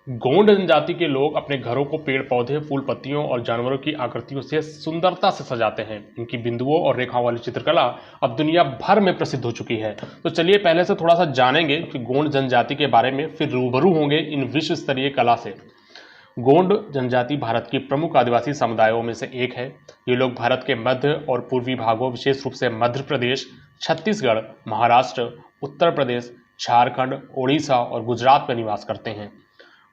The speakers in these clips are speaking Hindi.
गोंड जनजाति के लोग अपने घरों को पेड़ पौधे, फूल पत्तियों और जानवरों की आकृतियों से सुंदरता से सजाते हैं। इनकी बिंदुओं और रेखाओं वाली चित्रकला अब दुनिया भर में प्रसिद्ध हो चुकी है। तो चलिए पहले से थोड़ा सा जानेंगे कि गोंड जनजाति के बारे में, फिर रूबरू होंगे इन विश्व स्तरीय कला से। गोंड जनजाति भारत की प्रमुख आदिवासी समुदायों में से एक है। ये लोग भारत के मध्य और पूर्वी भागों, विशेष रूप से मध्य प्रदेश, छत्तीसगढ़, महाराष्ट्र, उत्तर प्रदेश, झारखंड, ओडिशा और गुजरात में निवास करते हैं।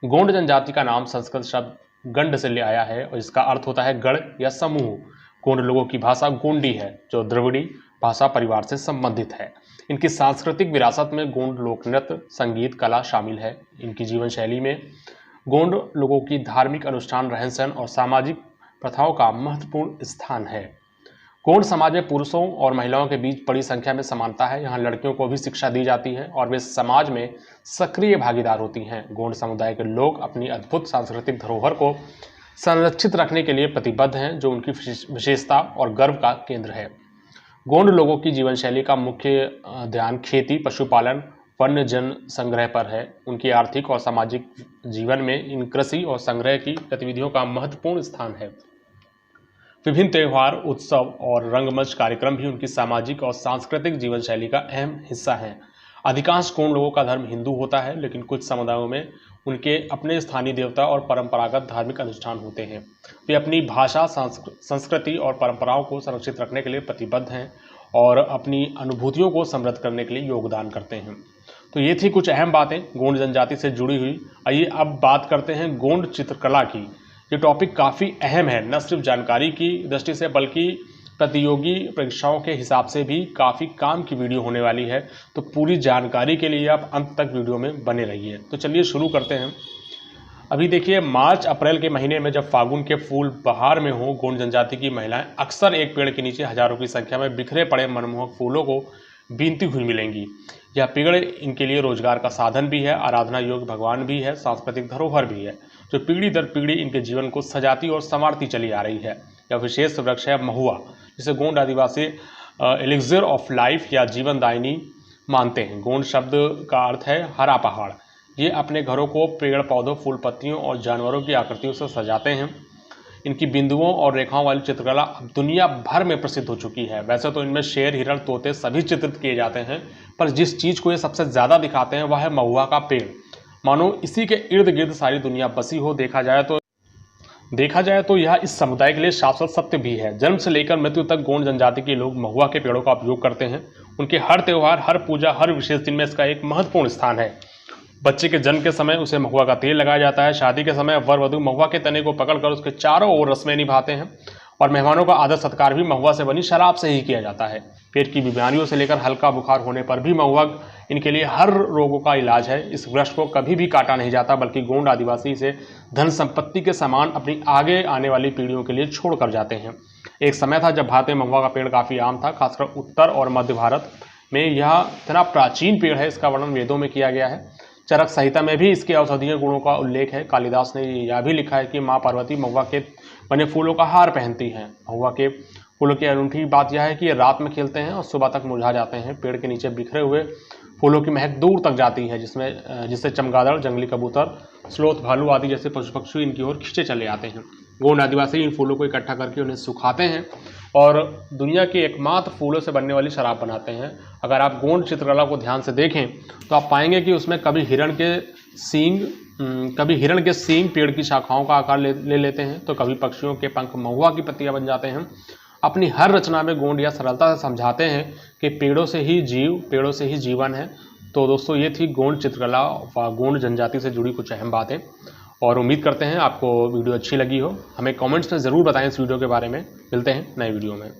गोंड जनजाति का नाम संस्कृत शब्द गंड से ले आया है और इसका अर्थ होता है गढ़ या समूह। गोंड लोगों की भाषा गोंडी है, जो द्रविड़ी भाषा परिवार से संबंधित है। इनकी सांस्कृतिक विरासत में गोंड लोक नृत्य, संगीत, कला शामिल है। इनकी जीवन शैली में गोंड लोगों की धार्मिक अनुष्ठान, रहन सहन और सामाजिक प्रथाओं का महत्वपूर्ण स्थान है। गोंड समाज में पुरुषों और महिलाओं के बीच बड़ी संख्या में समानता है। यहाँ लड़कियों को भी शिक्षा दी जाती है और वे समाज में सक्रिय भागीदार होती हैं। गोंड समुदाय के लोग अपनी अद्भुत सांस्कृतिक धरोहर को संरक्षित रखने के लिए प्रतिबद्ध हैं, जो उनकी विशेषता और गर्व का केंद्र है। गोंड लोगों की जीवन शैली का मुख्य ध्यान खेती, पशुपालन, वन्य जन संग्रह पर है। उनकी आर्थिक और सामाजिक जीवन में इन कृषि और संग्रह की गतिविधियों का महत्वपूर्ण स्थान है। विभिन्न त्यौहार, उत्सव और रंगमंच कार्यक्रम भी उनकी सामाजिक और सांस्कृतिक जीवन शैली का अहम हिस्सा हैं। अधिकांश गोंड लोगों का धर्म हिंदू होता है, लेकिन कुछ समुदायों में उनके अपने स्थानीय देवता और परंपरागत धार्मिक अनुष्ठान होते हैं। वे अपनी भाषा, संस्कृति और परंपराओं को संरक्षित रखने के लिए प्रतिबद्ध हैं और अपनी अनुभूतियों को समृद्ध करने के लिए योगदान करते हैं। तो ये थी कुछ अहम बातें गोंड जनजाति से जुड़ी हुई। आइए अब बात करते हैं गोंड चित्रकला की। ये टॉपिक काफ़ी अहम है, न सिर्फ जानकारी की दृष्टि से बल्कि प्रतियोगी परीक्षाओं के हिसाब से भी काफ़ी काम की वीडियो होने वाली है। तो पूरी जानकारी के लिए आप अंत तक वीडियो में बने रहिए। तो चलिए शुरू करते हैं। अभी देखिए, मार्च अप्रैल के महीने में जब फागुन के फूल बहार में हो, गोंड जनजाति की महिलाएं अक्सर एक पेड़ के नीचे हजारों की संख्या में बिखरे पड़े मनमोहक फूलों को बीनती हुई मिलेंगी। यह पेड़ इनके लिए रोजगार का साधन भी है, आराधना योग्य भगवान भी है, सांस्कृतिक धरोहर भी है, जो पीढ़ी दर पीढ़ी इनके जीवन को सजाती और संवारती चली आ रही है। यह विशेष वृक्ष है महुआ, जिसे गोंड आदिवासी एलिक्सिर ऑफ लाइफ या जीवन दायिनी मानते हैं। गोंड शब्द का अर्थ है हरा पहाड़। ये अपने घरों को पेड़ पौधों, फूल पत्तियों और जानवरों की आकृतियों से सजाते हैं। इनकी बिंदुओं और रेखाओं वाली चित्रकला अब दुनिया भर में प्रसिद्ध हो चुकी है। वैसे तो इनमें शेर, हिरण, तोते सभी चित्रित किए जाते हैं, पर जिस चीज़ को ये सबसे ज़्यादा दिखाते हैं वह है महुआ का पेड़। मानो इसी के इर्द गिर्द सारी दुनिया बसी हो। देखा जाए तो यह इस समुदाय के लिए शाश्वत सत्य भी है। जन्म से लेकर मृत्यु तक गोंड जनजाति के लोग महुआ के पेड़ों का उपयोग करते हैं। उनके हर त्यौहार, हर पूजा, हर विशेष दिन में इसका एक महत्वपूर्ण स्थान है। बच्चे के जन्म के समय उसे महुआ का तेल लगाया जाता है। शादी के समय वर वधू महुआ के तने को पकड़कर उसके चारों ओर रस्में निभाते हैं और मेहमानों का आदर सत्कार भी महुआ से बनी शराब से ही किया जाता है। पेट की बीमारियों से लेकर हल्का बुखार होने पर भी महुआ इनके लिए हर रोगों का इलाज है। इस वृक्ष को कभी भी काटा नहीं जाता, बल्कि गोंड आदिवासी इसे धन संपत्ति के समान अपनी आगे आने वाली पीढ़ियों के लिए छोड़ कर जाते हैं। एक समय था जब भारत में महुआ का पेड़ काफ़ी आम था, खासकर उत्तर और मध्य भारत में। यह इतना प्राचीन पेड़ है, इसका वर्णन वेदों में किया गया है। चरक संहिता में भी इसके औषधीय गुणों का उल्लेख है। कालिदास ने यह भी लिखा है कि माँ पार्वती महुआ के बने फूलों का हार पहनती हैं। महुआ के फूलों की अनूठी बात यह है कि ये रात में खिलते हैं और सुबह तक मुरझा जाते हैं। पेड़ के नीचे बिखरे हुए फूलों की महक दूर तक जाती है, जिससे चमगादड़, जंगली कबूतर, स्लोथ, भालू आदि जैसे पशु पक्षी इनकी ओर खींचे चले आते हैं। गोंड आदिवासी इन फूलों को इकट्ठा करके उन्हें सुखाते हैं और दुनिया की एकमात्र फूलों से बनने वाली शराब बनाते हैं। अगर आप गोंड चित्रकला को ध्यान से देखें तो आप पाएंगे कि उसमें कभी हिरण के सींग पेड़ की शाखाओं का आकार ले लेते हैं, तो कभी पक्षियों के पंख महुआ की पत्तियां बन जाते हैं। अपनी हर रचना में गोंड या सरलता से समझाते हैं कि पेड़ों से ही जीवन है। तो दोस्तों, ये थी गोंड चित्रकला व गोंड जनजाति से जुड़ी कुछ अहम बातें, और उम्मीद करते हैं आपको वीडियो अच्छी लगी हो। हमें कमेंट्स में ज़रूर बताएं इस वीडियो के बारे में। मिलते हैं नए वीडियो में।